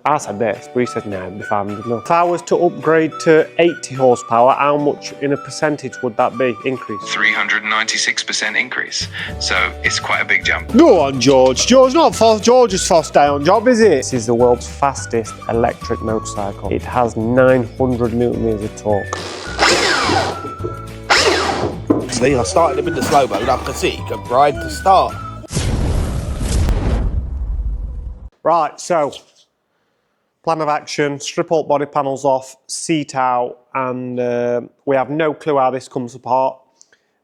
I said this, but he said no, it'd be 500 mil. If I was to upgrade to 80 horsepower, how much in a percentage would that be increase? 396% increase. So it's quite a big jump. Go on, George. George's first day on job, is it? This is the world's fastest electric motorcycle. It has 900 newton meters of torque. See, I started it with the slow mode. I can see you can ride to start. Right, so plan of action, strip all body panels off, seat out, and we have no clue how this comes apart.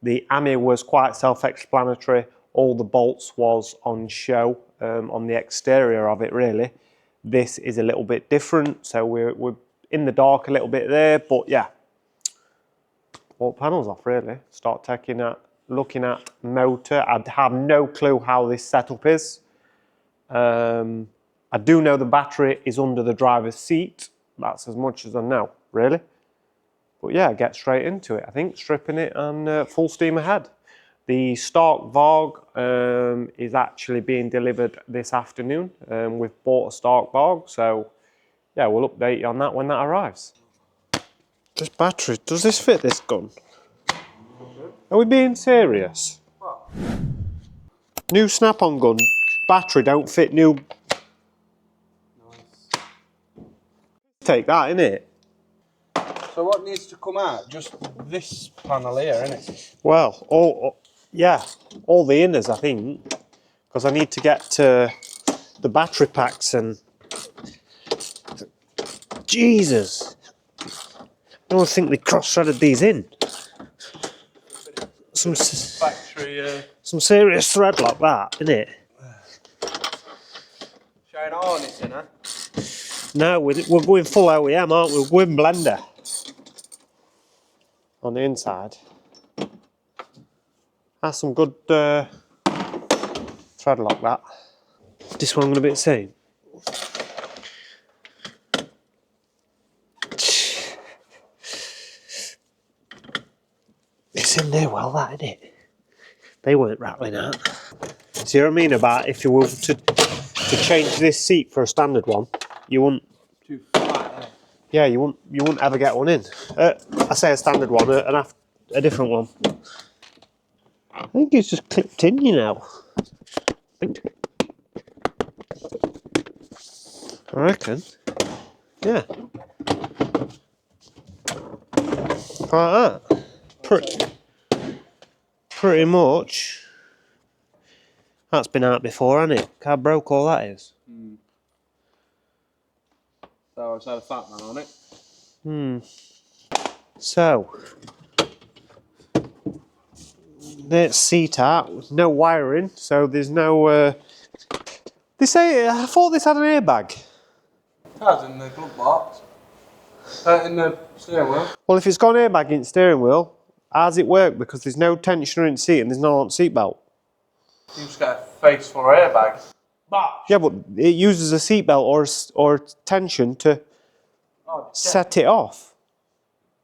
The AMI was quite self-explanatory. All the bolts was on show on the exterior of it, really. This is a little bit different, so we're in the dark a little bit there, but yeah. All panels off, really. Start looking at motor. I have no clue how this setup is. I do know the battery is under the driver's seat. That's as much as I know, really. But yeah, get straight into it. I think stripping it and full steam ahead. The Stark Varg is actually being delivered this afternoon. We've bought a Stark Varg, so yeah, we'll update you on that when that arrives. This battery, does this fit this gun? Are we being serious? What? New snap-on gun, battery don't fit new. Nice. Take that, innit? So what needs to come out? Just this panel here, innit? Well, all the inners, I think, because I need to get to the battery packs and Jesus. I don't think they cross-threaded these in. Some serious thread like that, innit? Showing harness in, huh? No, we're going full OEM, aren't we? We're going blender. On the inside. That's some good thread like that. This one I'm going to be the same. It's in there well, that, isn't it? They weren't rattling out. See what I mean about if you were to change this seat for a standard one, you wouldn't. Too flat, yeah, you wouldn't ever get one in. I say a standard one, a different one. I think it's just clipped in, you know. I reckon. Yeah. Like that. Pretty much. That's been out before, hasn't it? Look how broke all that is. So it's had a fat man on it. So there's seat out, no wiring, so there's no. They say I thought this had an airbag. It has in the glove box. In the steering wheel. Well, if it's got an airbag in the steering wheel, how does it work? Because there's no tensioner in the seat and there's no seat belt. You just get a face for airbag. Yeah, but it uses a seat belt or tension to set it off.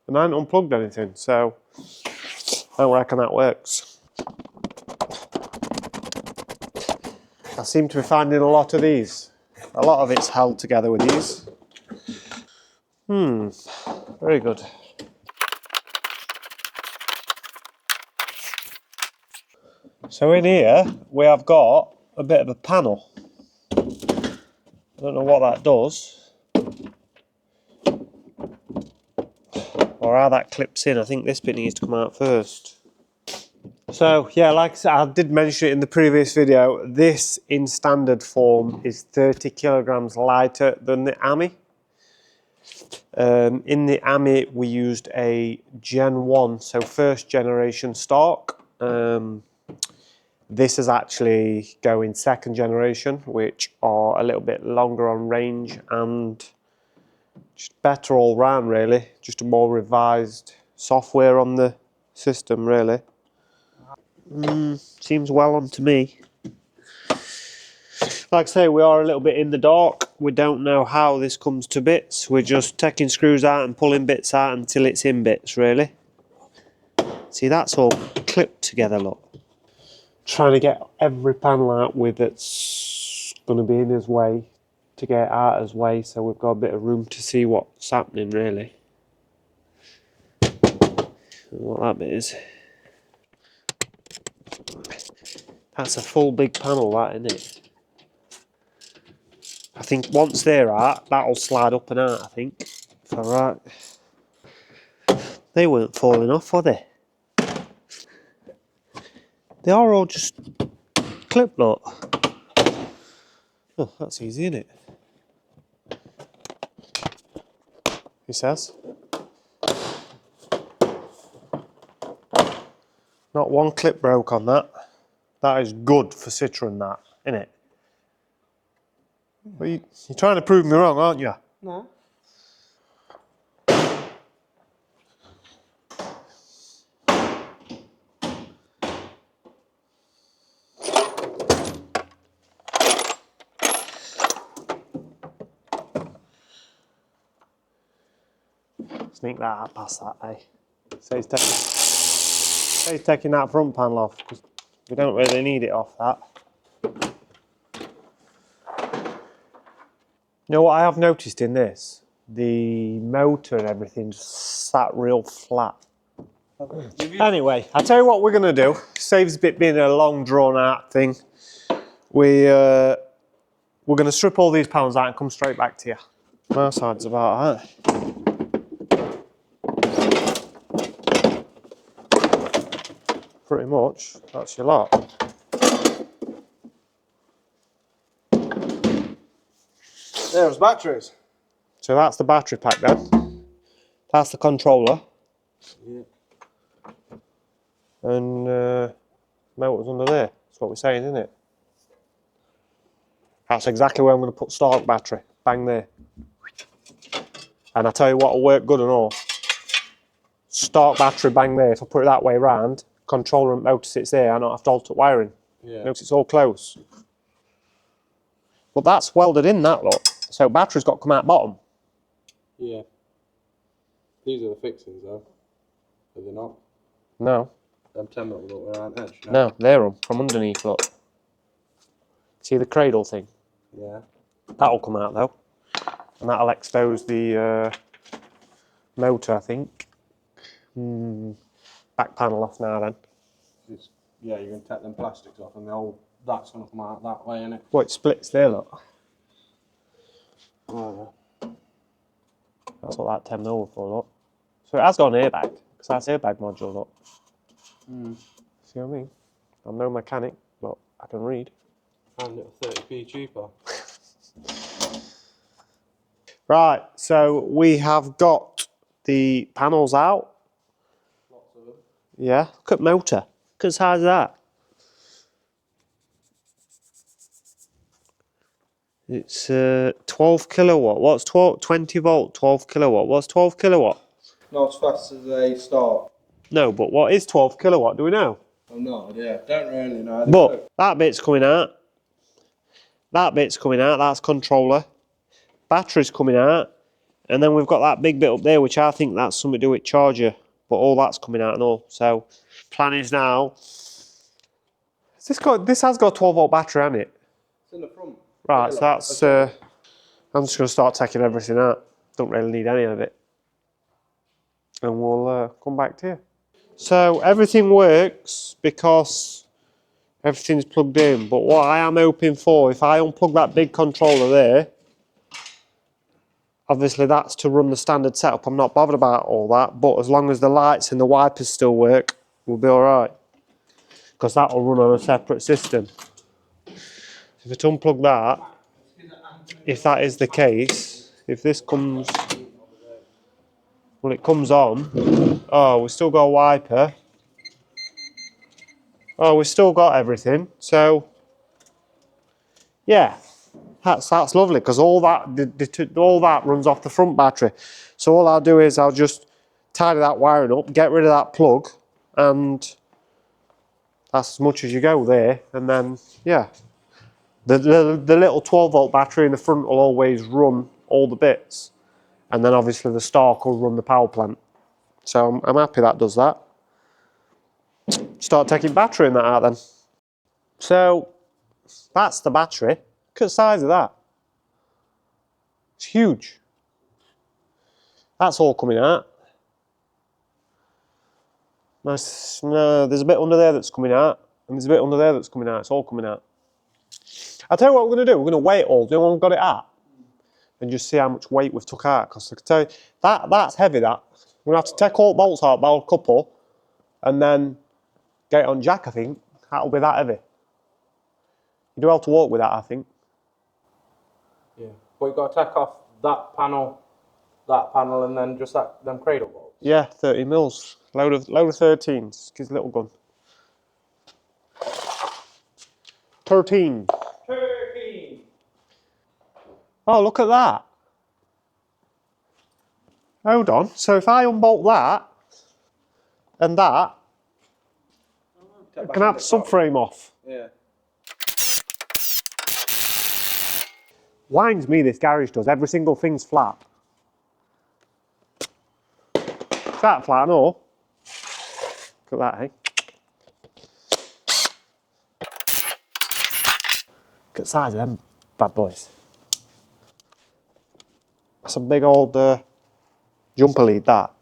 And I haven't unplugged anything, so I don't reckon that works. I seem to be finding a lot of these. A lot of it's held together with these. Very good. So in here, we have got a bit of a panel. I don't know what that does. Or how that clips in. I think this bit needs to come out first. So yeah, like I said, I did mention it in the previous video, this in standard form is 30 kilograms lighter than the AMI. In the AMI we used a Gen 1, so first generation Stark. This is actually going second generation, which are a little bit longer on range and just better all round, really. Just a more revised software on the system, really. Seems well on to me. Like I say, we are a little bit in the dark. We don't know how this comes to bits. We're just taking screws out and pulling bits out until it's in bits, really. See, that's all clipped together, look. Trying to get every panel out with that's going to be in his way to get it out of his way so we've got a bit of room to see what's happening really. And what that bit is. That's a full big panel, that, isn't it? I think once they're out, that'll slide up and out, I think. If I'm right. They weren't falling off, were they? They are all just clip lock. Oh, that's easy, isn't it? He says. Not one clip broke on that. That is good for Citroen, that, isn't it? Well, you're trying to prove me wrong, aren't you? No. Sneak that out past that, eh? So he's taking that front panel off because we don't really need it off that. You know what I have noticed in this? The motor and everything just sat real flat. Anyway, I'll tell you what we're going to do. Saves a bit being a long drawn out thing. We're going to strip all these panels out and come straight back to you. My side's about that. Pretty much, that's your lot. There's batteries. So that's the battery pack then. That's the controller. Yeah. And motor's under there. That's what we're saying, isn't it? That's exactly where I'm going to put Stark battery. Bang there. And I tell you what will work good and all. Stark battery, bang there. If I put it that way round, controller and motor sits there. I don't have to alter wiring. Yeah. Notice it's all close. But that's welded in, that lot. So battery's got to come out bottom. Yeah. These are the fixings though. Are they not? No. Them 10 that look around edge. No, they're them from underneath, look. See the cradle thing? Yeah. That'll come out though. And that'll expose the motor, I think. Back panel off now then. Yeah, you're going to take them plastics off and that's going to come out that way, innit? Well, it splits there, look. Oh, That's what that 10 mil for, look. So it has got an airbag, because that's airbag module, look. See what I mean? I'm no mechanic, but I can read. and it's 30p cheaper. Right, so we have got the panels out. Lots of them. Yeah, look at motor. Look at the size of that. It's 12 kilowatt. What's 20 volt, 12 kilowatt? What's 12 kilowatt? Not as fast as they start. No, but what is 12 kilowatt? Do we know? I've no idea. Don't really know. But that bit's coming out. That bit's coming out. That's controller. Battery's coming out. And then we've got that big bit up there, which I think that's something to do with charger. But all that's coming out and all. So, plan is now. This has got a 12 volt battery, hasn't it? It's in the front. Right, so that's. I'm just going to start taking everything out. Don't really need any of it. And we'll come back to you. So everything works because everything's plugged in. But what I am hoping for, if I unplug that big controller there, obviously that's to run the standard setup. I'm not bothered about all that. But as long as the lights and the wipers still work, we'll be all right. Because that will run on a separate system. If I unplug that, if that is the case, if this comes, well, it comes on. Oh, we still got a wiper. Oh, we still got everything. So, yeah, that's lovely because all that runs off the front battery. So all I'll do is I'll just tidy that wiring up, get rid of that plug, and that's as much as you go there. And then, yeah. The little 12 volt battery in the front will always run all the bits. And then obviously the Stark will run the power plant. So I'm happy that does that. Start taking battery in that out then. So that's the battery. Look at the size of that. It's huge. That's all coming out. Nice. No, there's a bit under there that's coming out, and there's a bit under there that's coming out. It's all coming out. I'll tell you what we're going to do. We're going to weigh it all. Do you know when we've got it at? And just see how much weight we've took out. Because I can tell you, that's heavy, that. We're going to have to take all the bolts out by a couple, and then get it on jack, I think. That'll be that heavy. You do have to walk with that, I think. Yeah. But you've got to take off that panel, and then just them cradle bolts. Yeah, 30 mils. Load of 13s. Gives a little gun. 13. 13. Oh, look at that. Hold on. So if I unbolt that and that, I can have the subframe off. Yeah. Winds me, this garage does. Every single thing's flat. Is that flat? No. Look at that, eh? Look at the size of them bad boys. That's a big old jumper lead, that.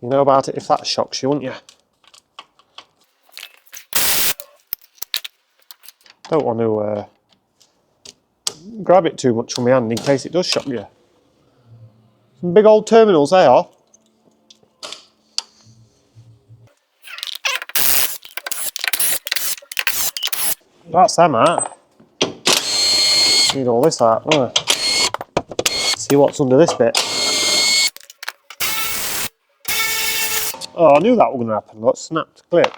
You know about it if that shocks you, wouldn't you? Don't want to grab it too much from my hand in case it does shock you. Some big old terminals they are. That's them out. Need all this out. See what's under this bit. Oh, I knew that was going to happen. Look, snapped clip.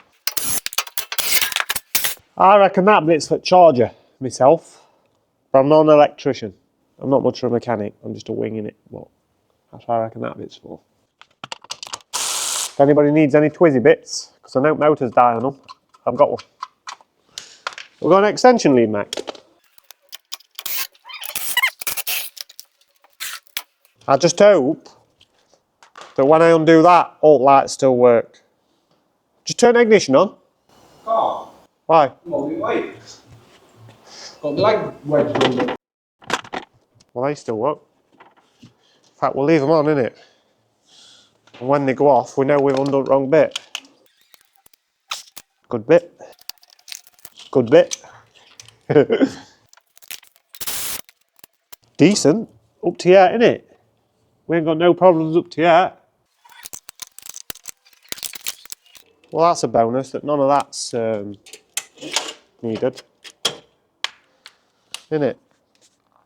I reckon that bit's for charger myself. But I'm not an electrician. I'm not much of a mechanic. I'm just a wing in it. But that's what I reckon that bit's for. If anybody needs any Twizy bits, because I know motors die on them, I've got one. We've got an extension lead, Mac. I just hope that when I undo that, all the lights still work. Just turn the ignition on. Car. Why? Moving weight. Got the leg wedged under. Well, they still work. In fact, we'll leave them on, innit? And when they go off, we know we've undone the wrong bit. Good bit. Good bit. Decent. Up to yet, innit? We ain't got no problems up to yet. Well, that's a bonus that none of that's needed. Innit?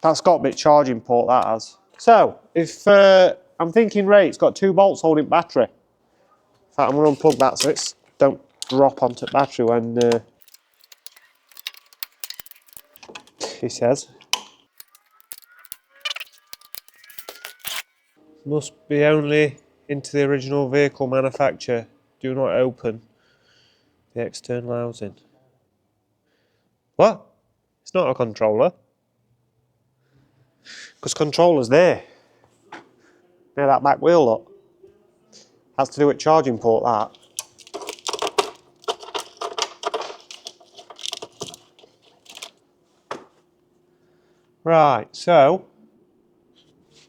That's got a bit charging port, that has. So, if I'm thinking, Ray, it's got 2 bolts holding battery. In fact, I'm going to unplug that so it don't drop onto the battery when he says. Must be only into the original vehicle manufacturer. Do not open the external housing. What? It's not a controller. Because controller's there. Near that back wheel, look. Has to do with charging port, that. Right, so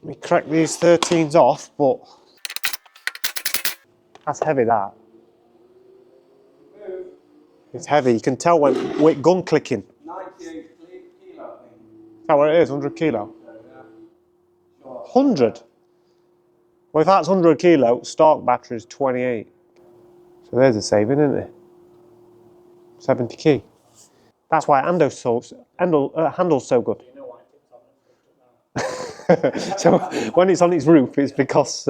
let me crack these 13s off, but that's heavy, that. It's heavy. You can tell when with gun clicking. 98 kilo, I think. Is that what it is? 100 kilo? 100? Well, if that's 100 kilo, Stark battery is 28. So there's a saving, isn't it? 70 key. That's why handles so good. So when it's on its roof, it's because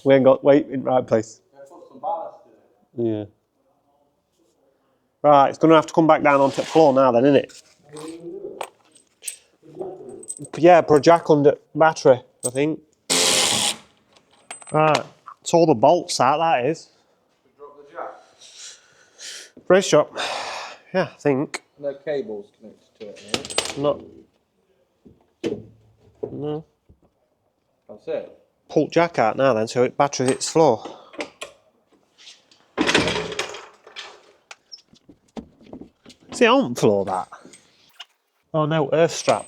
we ain't got weight in the right place. Put some ballast in it. Yeah. Right, it's going to have to come back down onto the floor now then, isn't it? Yeah, put a jack under battery, I think. Right, it's all the bolts out, that is. Drop the jack. Brace shop. Yeah, I think. No cables connected to it, Not. No. That's it. Pull jack out now then, so it battery hits floor. Is it on floor that? Oh no, earth strap.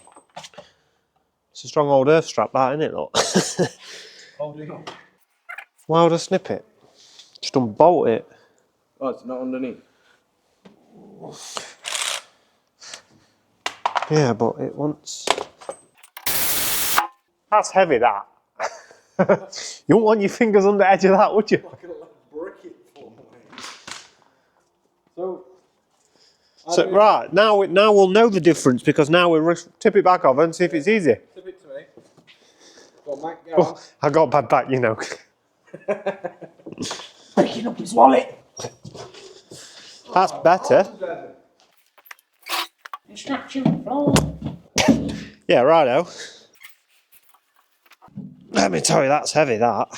It's a strong old earth strap that, isn't it, look? Oh, do you know? Why would I snip it? Just unbolt it. Oh, it's not underneath. Yeah, but it wants... That's heavy, that. You wouldn't want your fingers on the edge of that, would you? I could let brick it for me. So, Right, now we'll know the difference because now we'll tip it back over and see if it's easy. tip it to me. Go on, Mike, go on. Oh, I got a bad back, you know. Picking up his wallet. That's better. Instruction floor. Yeah, righto. Let me tell you, that's heavy, that.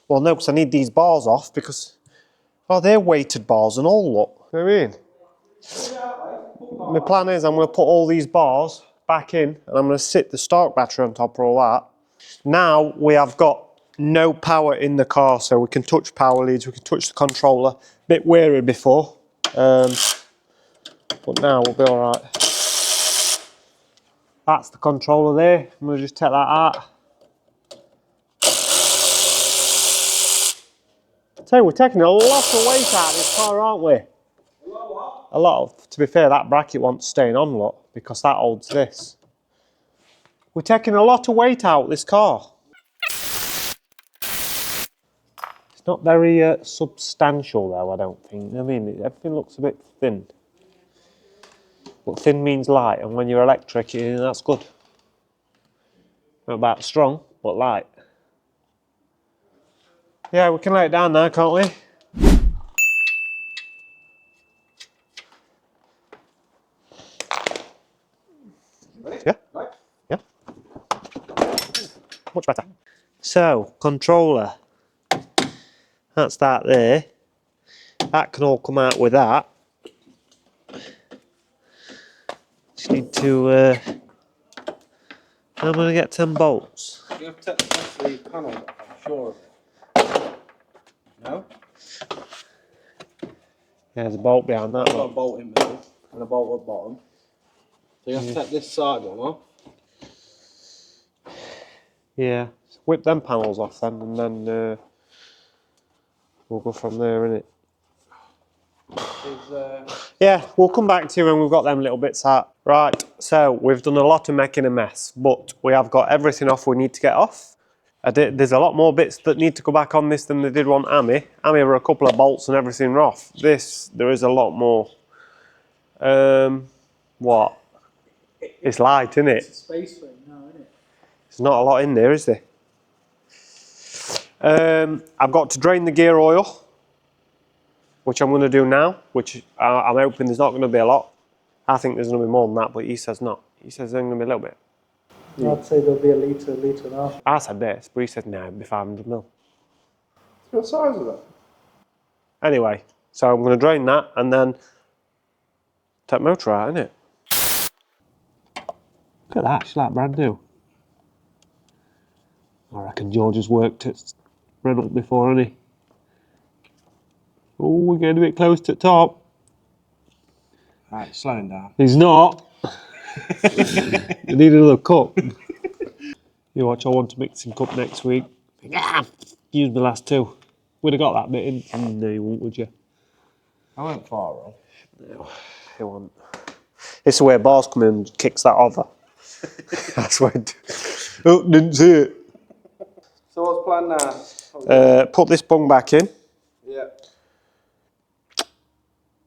Well, no, because I need these bars off because... Oh, they're weighted bars and all, look. You know what I mean? My plan is I'm going to put all these bars back in and I'm going to sit the Stark battery on top of all that. Now we have got no power in the car, so we can touch power leads, we can touch the controller. Bit weary before, but now we'll be all right. That's the controller there. I'm going to just take that out. So we're taking a lot of weight out of this car, aren't we? A lot of, to be fair, that bracket wants staying on, look, because that holds this. We're taking a lot of weight out of this car. It's not very substantial though, I don't think. I mean, everything looks a bit thin. But thin means light, and when you're electric, that's good. Not about strong, but light. Yeah, we can lay it down now, can't we? Ready? Yeah. Right. Yeah. Much better. So, controller. That's that there. That can all come out with that. Just need to... I'm going to get 10 bolts. You have to test the panel, I'm sure of it. No? Yeah, there's a bolt behind that Got a one. bolt in the middle and a bolt at the bottom. So you have to take this side one off. Yeah. Whip them panels off then, and then we'll go from there, innit? Yeah, we'll come back to you when we've got them little bits out. Right, so we've done a lot of making a mess, but we have got everything off we need to get off. There's a lot more bits that need to go back on this than they did on Ami. Ami were a couple of bolts and everything were off. This, there is a lot more. What? It's light, isn't it? It's a space thing now, isn't it? There's not a lot in there, is there? I've got to drain the gear oil, which I'm going to do now, which I'm hoping there's not going to be a lot. I think there's going to be more than that, but he says not. He says there's going to be a little bit. I'd say there'll be a litre and a half. I said this, but he said no, it'll be 500 mil. What size is that? Anyway, so I'm going to drain that and then take the motor out, innit? Look at that, she's like brand new. I reckon George has worked at Renault before, hasn't he? Oh, we're getting a bit close to the top. Right, slowing down. He's not. You need another cup. You watch, I want a mixing cup next week. Use my last two. Would have got that bit in. No, you won't, would you? I went far wrong. No, you won't. It's the way bars come in and kicks that over. That's why. Oh, didn't see it. So what's planned now? Put this bung back in. Yeah.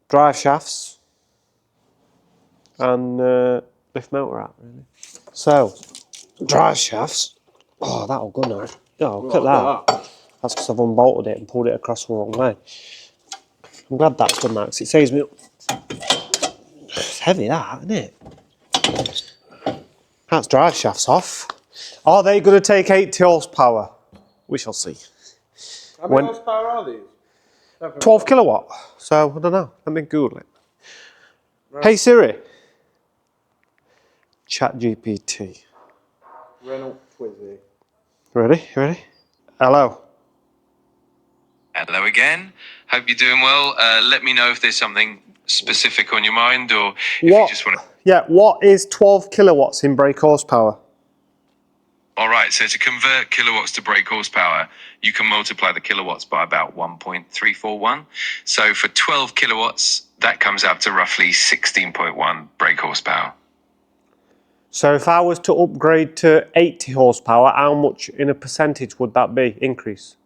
Drive shafts. And lift motor out, really. So, drive shafts. Oh, that'll go now. Oh, look at that. That's because I've unbolted it and pulled it across the wrong way. I'm glad that's done that because it saves me. It's heavy, that, isn't it? That's drive shafts off. Are they going to take 80 horsepower? We shall see. How many horsepower are these? 12 kilowatt. So, I don't know. Let me Google it. Right. Hey Siri. Chat GPT. Renault Twizy. Ready? You ready? Hello. Hello again. Hope you're doing well. Let me know if there's something specific on your mind, or if you just want to... Yeah, what is 12 kilowatts in brake horsepower? All right, so to convert kilowatts to brake horsepower, you can multiply the kilowatts by about 1.341. So for 12 kilowatts, that comes out to roughly 16.1 brake horsepower. So if I was to upgrade to 80 horsepower, how much in a percentage would that be, increase?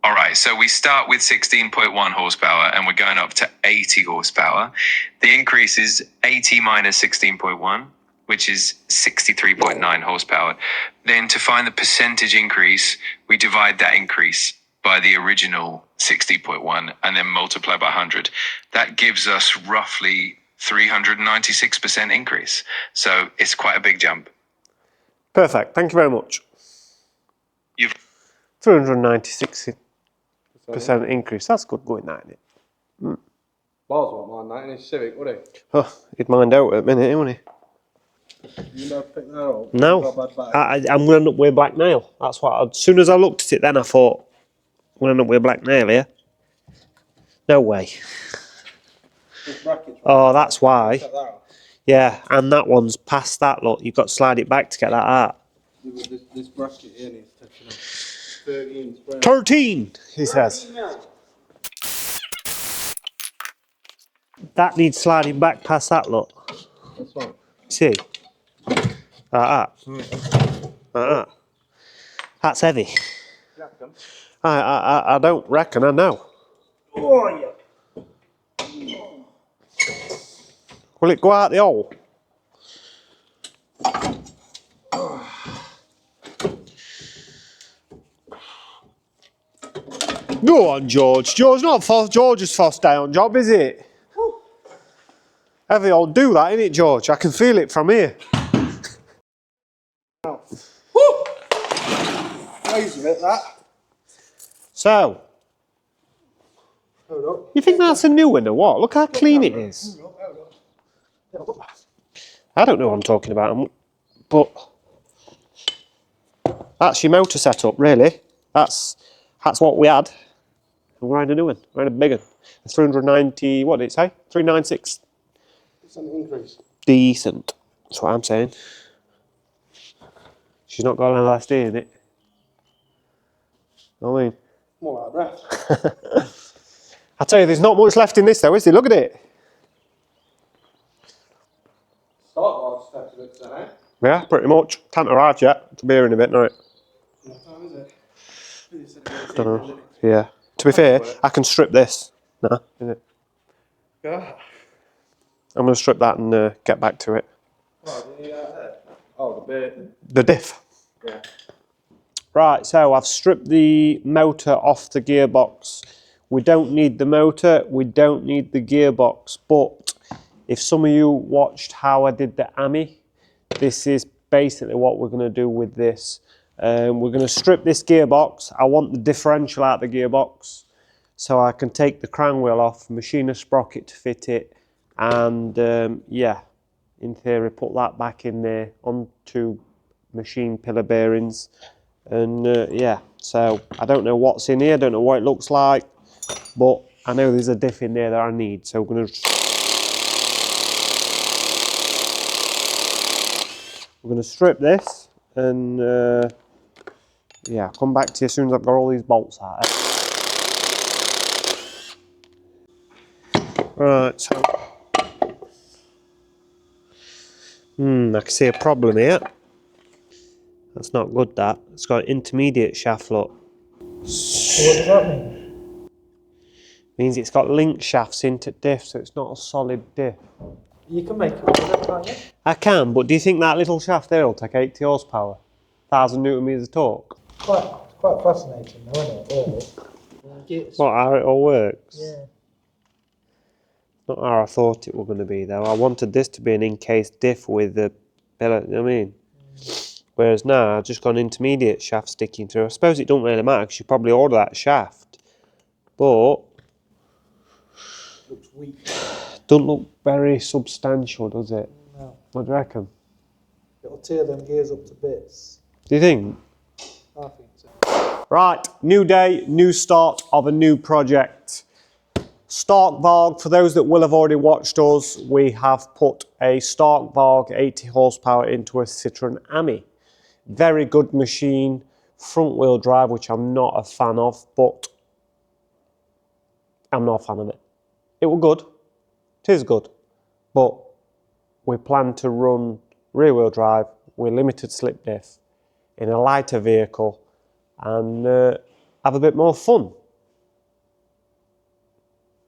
All right, so we start with 16.1 horsepower and we're going up to 80 horsepower. The increase is 80 minus 16.1, which is 63.9 horsepower. Then to find the percentage increase, we divide that increase by the original 60.1 and then multiply by 100. That gives us roughly 396% increase. So it's quite a big jump. Perfect, thank you very much. You've 396% increase, that's good going, that, isn't it? Bars won't mind that in his Civic, would he? Oh, he'd mind out at a minute, wouldn't he? You never pick that up? No, Got a bad back. I'm going to end up with a black nail. That's what, as soon as I looked at it then I thought, I'm going to end up with a black nail here. No way. This bracket's Oh, that's why. Check that out. Yeah, and that one's past that, look. You've got to slide it back to get that out. This bracket here needs touching up. 13 spray. 13, he says. That needs sliding back past that, look. That's one. See? Like that. Like that. That's heavy. I don't reckon, I know. Oh, yeah. Will it go out the hole? Go on, George. George's first day on job, is it? Heavy old do that, innit, George? I can feel it from here. Nice a bit, that. So, Hold up. you think that's a new one or what? Look how clean it is. I don't know what I'm talking about, but that's your motor setup, really. That's what we had. And we're in a new one. We're in a big one. 390, what did it say? 396. It's an increase. Decent. That's what I'm saying. She's not got an LSD in it. I mean, More like breath. I tell you, there's not much left in this though, is there? Look at it. Stark Varg steps a bit today. Yeah, pretty much. Can't arrive yet. It'll be here in a bit, no. What time is it? Don't know. Yeah. To be fair, I can strip this. No, is it? Yeah. I'm going to strip that and get back to it. Oh, there. Oh, the bit. The diff. Yeah. Right, so I've stripped the motor off the gearbox. We don't need the motor, we don't need the gearbox, but if some of you watched how I did the AMI, this is basically what we're going to do with this. We're going to strip this gearbox. I want the differential out of the gearbox so I can take the crown wheel off, machine a sprocket to fit it, and yeah, in theory put that back in there onto machine pillar bearings. And yeah, so I don't know what's in here, I don't know what it looks like, but I know there's a diff in there that I need, so we're going to strip this and yeah, I'll come back to you as soon as I've got all these bolts out. Right, so I can see a problem here. That's not good, that. It's got an intermediate shaft, look. What does that mean? Means it's got link shafts into diff, so it's not a solid diff. You can make it with it, can't you? I can, but do you think that little shaft there will take 80 horsepower? 1,000 newton meters of torque? Quite fascinating, though, isn't it? Really? What, how it all works? Yeah. Not how I thought it was going to be, though. I wanted this to be an encased diff with the billet, you know what I mean? Whereas now, I've just got an intermediate shaft sticking through. I suppose it don't really matter, because you probably order that shaft. But Looks weak. doesn't look very substantial, does it? No. What do you reckon? It'll tear them gears up to bits. Do you think? I think so. Right, new day, new start of a new project. Stark Varg, for those that will have already watched us, we have put a Stark Varg 80 horsepower into a Citroen Ami. Very good machine, front wheel drive, which I'm not a fan of, but I'm not a fan of it. It was good, it is good, but we plan to run rear wheel drive with limited slip diff in a lighter vehicle and have a bit more fun.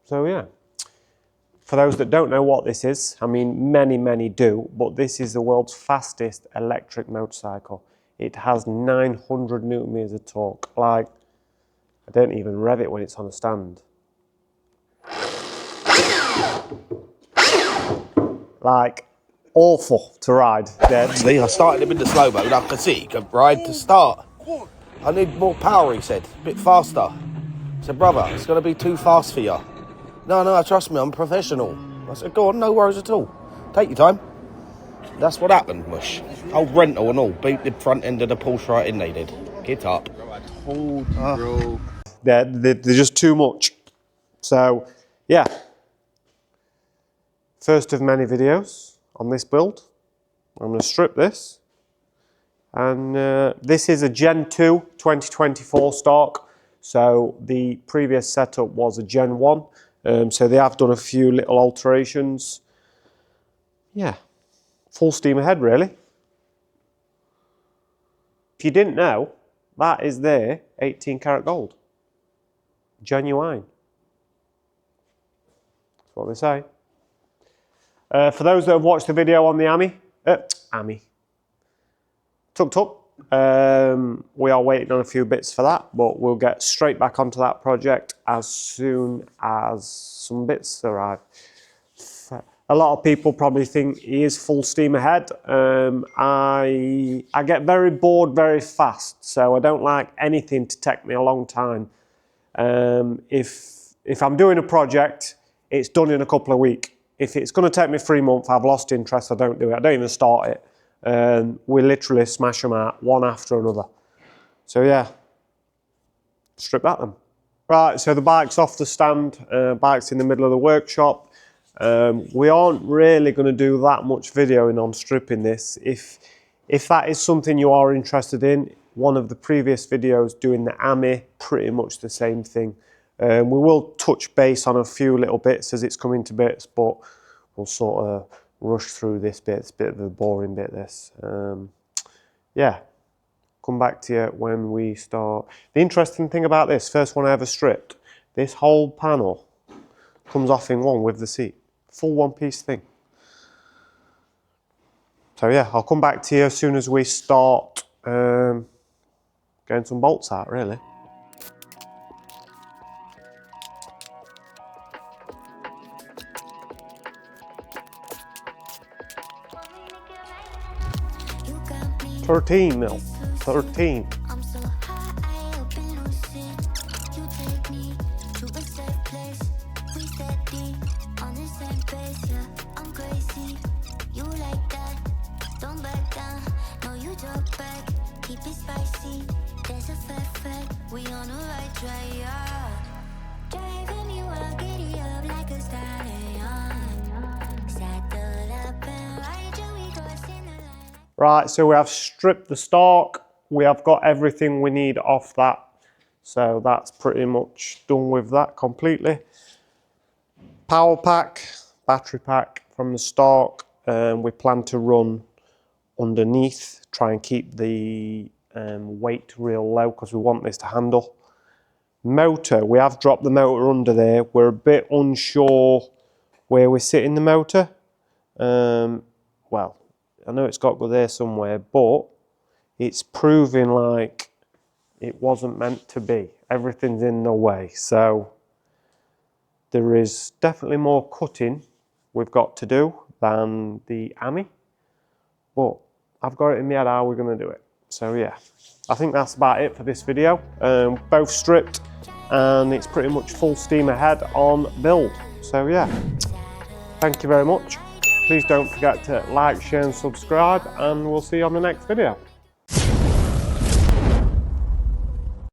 So yeah, for those that don't know what this is, I mean many do, but this is the world's fastest electric motorcycle. It has 900 newton meters of torque. Like, I don't even rev it when it's on a stand. Like, awful to ride. Actually, I started him in the slow mode. I could see he could ride to start. I need more power, he said, a bit faster. I said, brother, it's going to be too fast for you. No, trust me, I'm professional. I said, go on, no worries at all. Take your time. That's what happened, mush. Old rental and all, beat the front end of the Porsche right in, they did. Get up. They're just too much. So, yeah. First of many videos on this build. I'm going to strip this. And this is a Gen 2 2024 Stark. So the previous setup was a Gen 1. So they have done a few little alterations. Yeah, full steam ahead really. If you didn't know, that is their 18 karat gold. Genuine. That's what they say. For those that have watched the video on the Ami, Tuk-Tuk, we are waiting on a few bits for that, but we'll get straight back onto that project as soon as some bits arrive. A lot of people probably think he is full steam ahead. I get very bored very fast, so I don't like anything to take me a long time. If I'm doing a project, it's done in a couple of weeks. If it's going to take me 3 months, I've lost interest, I don't do it. I don't even start it. We literally smash them out one after another. So yeah, strip that then. Right, so the bike's off the stand, bike's in the middle of the workshop. We aren't really going to do that much videoing on stripping this. If that is something you are interested in, one of the previous videos doing the Ami, pretty much the same thing. We will touch base on a few little bits as it's coming to bits, but we'll sort of rush through this bit. It's a bit of a boring bit, this. Yeah, come back to you when we start. The interesting thing about this, first one I ever stripped, this whole panel comes off in one with the seat. Full one-piece thing. So yeah, I'll come back to you as soon as we start getting some bolts out, really. $13 13. Right, so we have stripped the Stark. We have got everything we need off that. So that's pretty much done with that completely. Power pack, battery pack from the Stark. We plan to run underneath, try and keep the weight real low because we want this to handle. Motor, we have dropped the motor under there. We're a bit unsure where we're sitting the motor. Well, I know it's got to go there somewhere, but it's proving like it wasn't meant to be. Everything's in the way. So there is definitely more cutting we've got to do than the Ami, but I've got it in my head how we're going to do it. So yeah, I think that's about it for this video. Both stripped and it's pretty much full steam ahead on build. So yeah, thank you very much. Please don't forget to like, share and subscribe, and we'll see you on the next video.